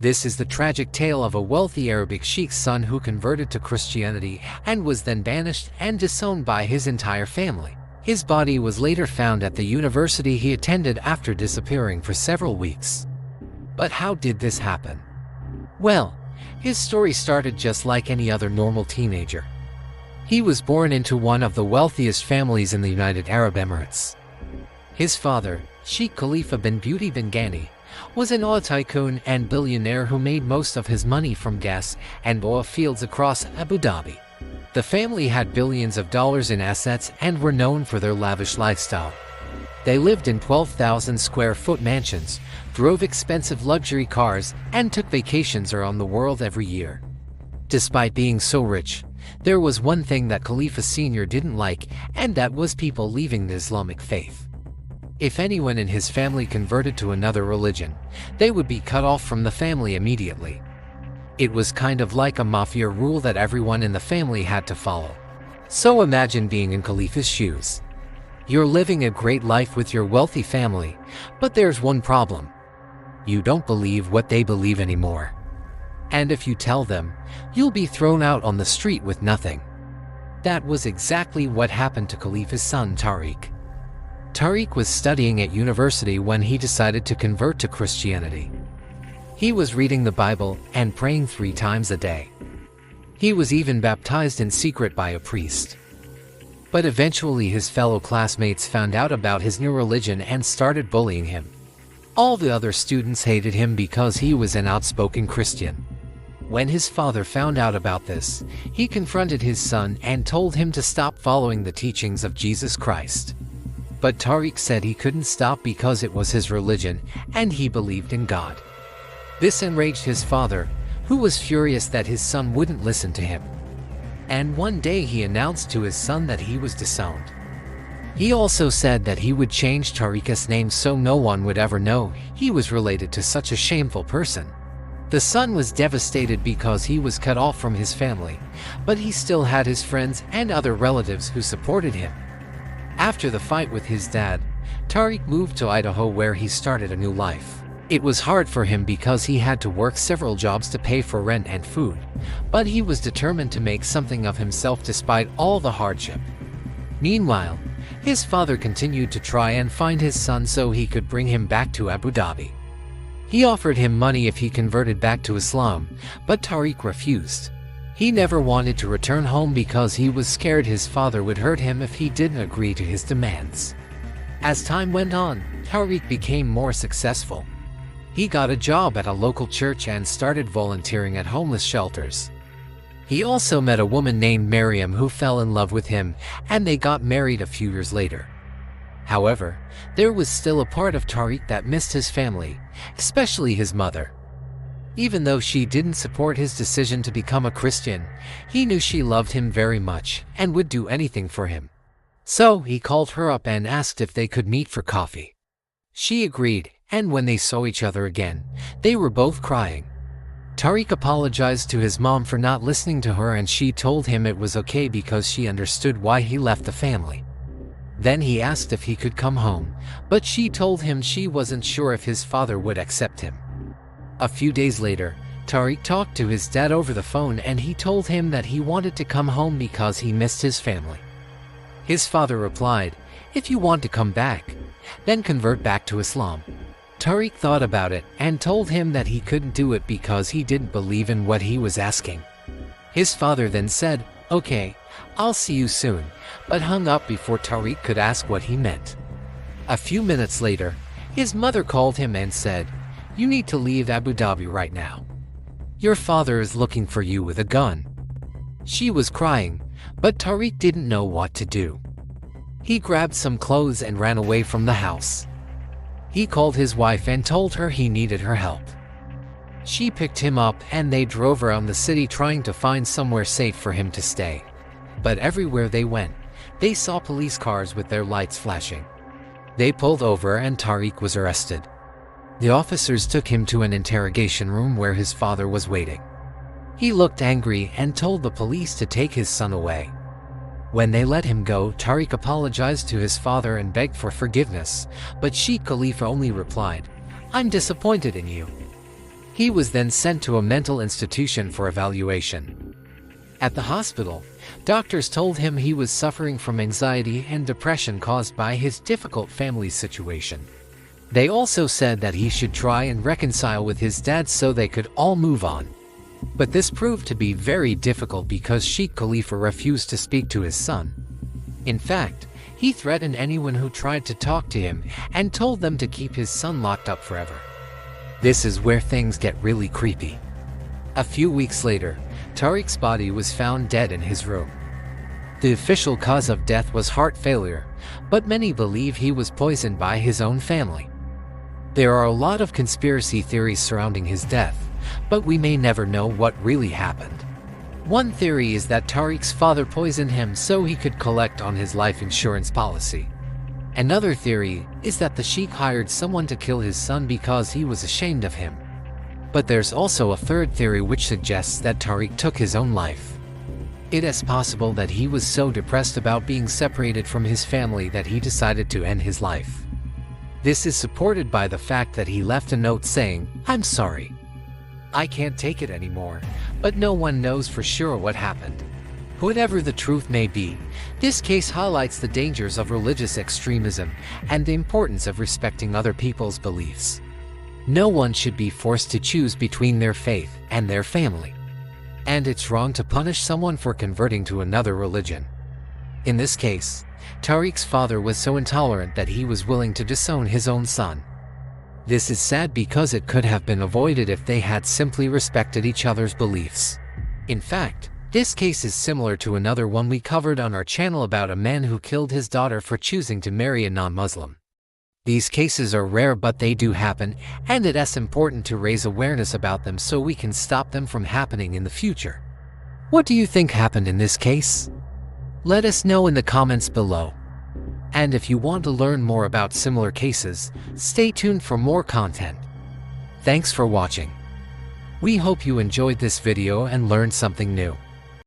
This is the tragic tale of a wealthy Arabic sheikh's son who converted to Christianity and was then banished and disowned by his entire family. His body was later found at the university he attended after disappearing for several weeks. But how did this happen? Well, his story started just like any other normal teenager. He was born into one of the wealthiest families in the United Arab Emirates. His father, Sheikh Khalifa bin Beauty bin Ghani, was an oil tycoon and billionaire who made most of his money from gas and oil fields across Abu Dhabi. The family had billions of dollars in assets and were known for their lavish lifestyle. They lived in 12,000 square foot mansions, drove expensive luxury cars, and took vacations around the world every year. Despite being so rich, there was one thing that Khalifa Sr. didn't like, and that was people leaving the Islamic faith. If anyone in his family converted to another religion, they would be cut off from the family immediately. It was kind of like a mafia rule that everyone in the family had to follow. So imagine being in Khalifa's shoes. You're living a great life with your wealthy family, but there's one problem. You don't believe what they believe anymore. And if you tell them, you'll be thrown out on the street with nothing. That was exactly what happened to Khalifa's son Tariq. Tariq was studying at university when he decided to convert to Christianity. He was reading the Bible and praying 3 times a day. He was even baptized in secret by a priest. But eventually his fellow classmates found out about his new religion and started bullying him. All the other students hated him because he was an outspoken Christian. When his father found out about this, he confronted his son and told him to stop following the teachings of Jesus Christ. But Tariq said he couldn't stop because it was his religion and he believed in God. This enraged his father, who was furious that his son wouldn't listen to him. And one day he announced to his son that he was disowned. He also said that he would change Tariq's name so no one would ever know he was related to such a shameful person. The son was devastated because he was cut off from his family, but he still had his friends and other relatives who supported him. After the fight with his dad, Tariq moved to Idaho where he started a new life. It was hard for him because he had to work several jobs to pay for rent and food, but he was determined to make something of himself despite all the hardship. Meanwhile, his father continued to try and find his son so he could bring him back to Abu Dhabi. He offered him money if he converted back to Islam, but Tariq refused. He never wanted to return home because he was scared his father would hurt him if he didn't agree to his demands. As time went on, Tariq became more successful. He got a job at a local church and started volunteering at homeless shelters. He also met a woman named Miriam who fell in love with him, and they got married a few years later. However, there was still a part of Tariq that missed his family, especially his mother. Even though she didn't support his decision to become a Christian, he knew she loved him very much and would do anything for him. So he called her up and asked if they could meet for coffee. She agreed, and when they saw each other again, they were both crying. Tariq apologized to his mom for not listening to her and she told him it was okay because she understood why he left the family. Then he asked if he could come home, but she told him she wasn't sure if his father would accept him. A few days later, Tariq talked to his dad over the phone and he told him that he wanted to come home because he missed his family. His father replied, "If you want to come back, then convert back to Islam." Tariq thought about it and told him that he couldn't do it because he didn't believe in what he was asking. His father then said, "Okay, I'll see you soon," but hung up before Tariq could ask what he meant. A few minutes later, his mother called him and said, "You need to leave Abu Dhabi right now. Your father is looking for you with a gun." She was crying, but Tariq didn't know what to do. He grabbed some clothes and ran away from the house. He called his wife and told her he needed her help. She picked him up and they drove around the city trying to find somewhere safe for him to stay. But everywhere they went, they saw police cars with their lights flashing. They pulled over and Tariq was arrested. The officers took him to an interrogation room where his father was waiting. He looked angry and told the police to take his son away. When they let him go, Tariq apologized to his father and begged for forgiveness, but Sheikh Khalifa only replied, "I'm disappointed in you." He was then sent to a mental institution for evaluation. At the hospital, doctors told him he was suffering from anxiety and depression caused by his difficult family situation. They also said that he should try and reconcile with his dad so they could all move on. But this proved to be very difficult because Sheikh Khalifa refused to speak to his son. In fact, he threatened anyone who tried to talk to him and told them to keep his son locked up forever. This is where things get really creepy. A few weeks later, Tariq's body was found dead in his room. The official cause of death was heart failure, but many believe he was poisoned by his own family. There are a lot of conspiracy theories surrounding his death, but we may never know what really happened. One theory is that Tariq's father poisoned him so he could collect on his life insurance policy. Another theory is that the sheikh hired someone to kill his son because he was ashamed of him. But there's also a third theory which suggests that Tariq took his own life. It is possible that he was so depressed about being separated from his family that he decided to end his life. This is supported by the fact that he left a note saying, "I'm sorry. I can't take it anymore," but no one knows for sure what happened. Whatever the truth may be, this case highlights the dangers of religious extremism and the importance of respecting other people's beliefs. No one should be forced to choose between their faith and their family. And it's wrong to punish someone for converting to another religion. In this case, Tariq's father was so intolerant that he was willing to disown his own son. This is sad because it could have been avoided if they had simply respected each other's beliefs. In fact, this case is similar to another one we covered on our channel about a man who killed his daughter for choosing to marry a non-Muslim. These cases are rare, but they do happen, and it is important to raise awareness about them so we can stop them from happening in the future. What do you think happened in this case? Let us know in the comments below. And if you want to learn more about similar cases, stay tuned for more content. Thanks for watching. We hope you enjoyed this video and learned something new.